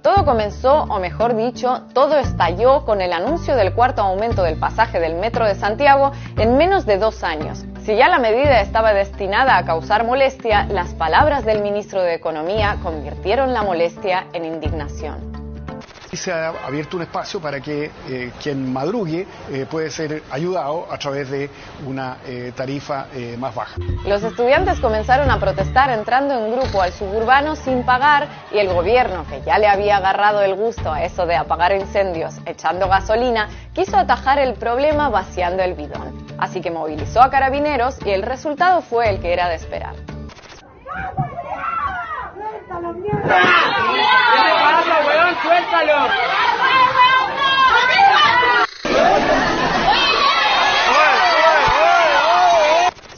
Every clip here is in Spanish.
Todo comenzó, o mejor dicho, todo estalló con el anuncio del cuarto aumento del pasaje del Metro de Santiago en menos de 2 años. Si ya la medida estaba destinada a causar molestia, las palabras del ministro de Economía convirtieron la molestia en indignación. Y se ha abierto un espacio para que quien madrugue puede ser ayudado a través de una tarifa más baja. Los estudiantes comenzaron a protestar entrando en grupo al suburbano sin pagar y el gobierno, que ya le había agarrado el gusto a eso de apagar incendios echando gasolina, quiso atajar el problema vaciando el bidón. Así que movilizó a carabineros y el resultado fue el que era de esperar. ¡Suéltalo!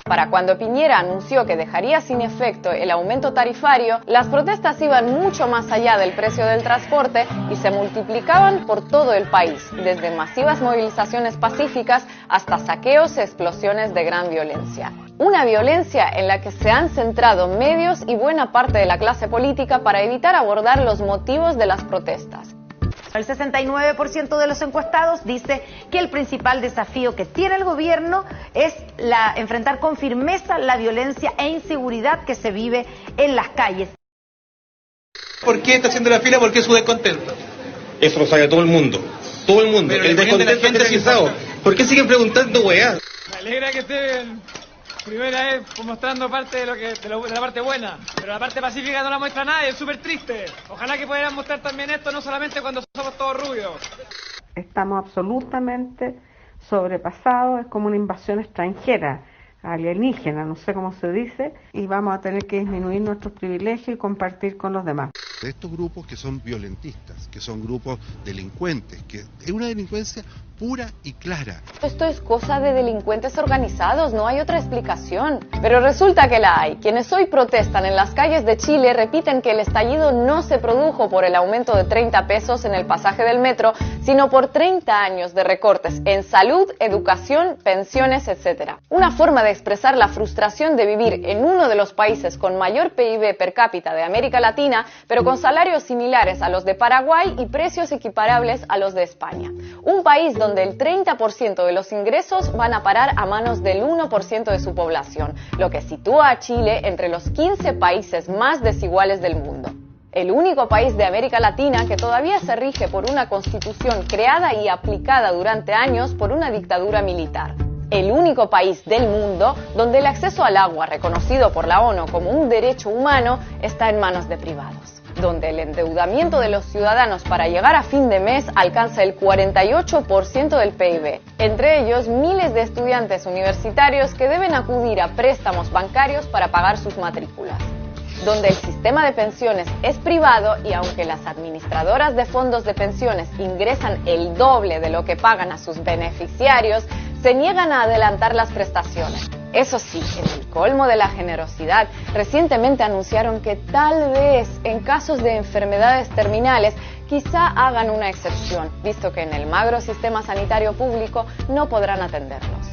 Para cuando Piñera anunció que dejaría sin efecto el aumento tarifario, las protestas iban mucho más allá del precio del transporte y se multiplicaban por todo el país, desde masivas movilizaciones pacíficas hasta saqueos y explosiones de gran violencia. Una violencia en la que se han centrado medios y buena parte de la clase política para evitar abordar los motivos de las protestas. El 69% de los encuestados dice que el principal desafío que tiene el gobierno es enfrentar con firmeza la violencia e inseguridad que se vive en las calles. ¿Por qué está haciendo la fila? Porque es su descontento. Eso lo sabe todo el mundo. Todo el mundo. Pero el descontento generalizado. ¿Por qué siguen preguntando weá? Me alegra que estén primera vez mostrando parte de la parte buena, pero la parte pacífica no la muestra nadie, es súper triste. Ojalá que pudieran mostrar también esto, no solamente cuando somos todos rubios. Estamos absolutamente sobrepasados, es como una invasión extranjera, alienígena, no sé cómo se dice, y vamos a tener que disminuir nuestros privilegios y compartir con los demás. De estos grupos que son violentistas, que son grupos delincuentes, que es una delincuencia pura y clara. Esto es cosa de delincuentes organizados, no hay otra explicación. Pero resulta que la hay. Quienes hoy protestan en las calles de Chile repiten que el estallido no se produjo por el aumento de 30 pesos en el pasaje del metro, sino por 30 años de recortes en salud, educación, pensiones, etc. Una forma de expresar la frustración de vivir en uno de los países con mayor PIB per cápita de América Latina, pero con salarios similares a los de Paraguay y precios equiparables a los de España. Un país donde el 30% de los ingresos van a parar a manos del 1% de su población, lo que sitúa a Chile entre los 15 países más desiguales del mundo. El único país de América Latina que todavía se rige por una constitución creada y aplicada durante años por una dictadura militar. El único país del mundo donde el acceso al agua, reconocido por la ONU como un derecho humano, está en manos de privados. Donde el endeudamiento de los ciudadanos para llegar a fin de mes alcanza el 48% del PIB. Entre ellos, miles de estudiantes universitarios que deben acudir a préstamos bancarios para pagar sus matrículas. Donde el sistema de pensiones es privado y aunque las administradoras de fondos de pensiones ingresan el doble de lo que pagan a sus beneficiarios, se niegan a adelantar las prestaciones. Eso sí, en el colmo de la generosidad, recientemente anunciaron que tal vez en casos de enfermedades terminales quizá hagan una excepción, visto que en el magro sistema sanitario público no podrán atenderlos.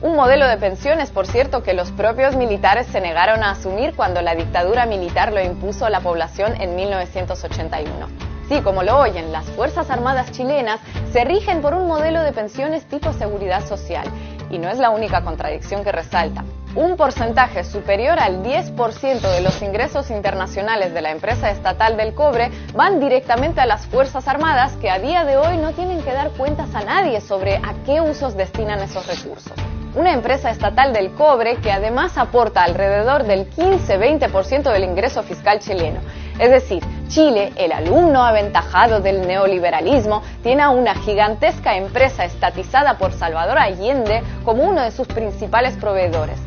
Un modelo de pensiones, por cierto, que los propios militares se negaron a asumir cuando la dictadura militar lo impuso a la población en 1981. Sí, como lo oyen, las Fuerzas Armadas chilenas se rigen por un modelo de pensiones tipo seguridad social. Y no es la única contradicción que resalta. Un porcentaje superior al 10% de los ingresos internacionales de la empresa estatal del cobre van directamente a las Fuerzas Armadas, que a día de hoy no tienen que dar cuentas a nadie sobre a qué usos destinan esos recursos. Una empresa estatal del cobre que además aporta alrededor del 15-20% del ingreso fiscal chileno. Es decir, Chile, el alumno aventajado del neoliberalismo, tiene a una gigantesca empresa estatizada por Salvador Allende como uno de sus principales proveedores.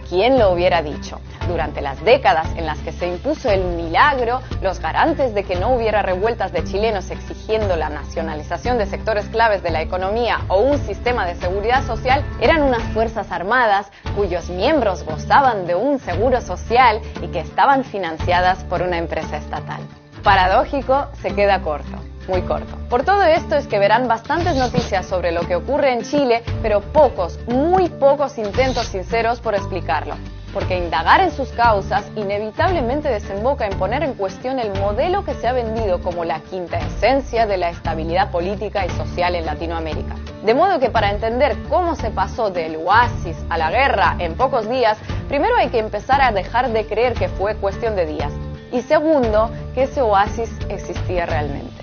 ¿Quién lo hubiera dicho? Durante las décadas en las que se impuso el milagro, los garantes de que no hubiera revueltas de chilenos exigiendo la nacionalización de sectores claves de la economía o un sistema de seguridad social eran unas fuerzas armadas cuyos miembros gozaban de un seguro social y que estaban financiadas por una empresa estatal. Paradójico, se queda corto. Muy corto. Por todo esto es que verán bastantes noticias sobre lo que ocurre en Chile, pero pocos, muy pocos intentos sinceros por explicarlo. porque indagar en sus causas inevitablemente desemboca en poner en cuestión el modelo que se ha vendido como la quinta esencia de la estabilidad política y social en Latinoamérica. De modo que para entender cómo se pasó del oasis a la guerra en pocos días, primero hay que empezar a dejar de creer que fue cuestión de días. Y segundo, que ese oasis existía realmente.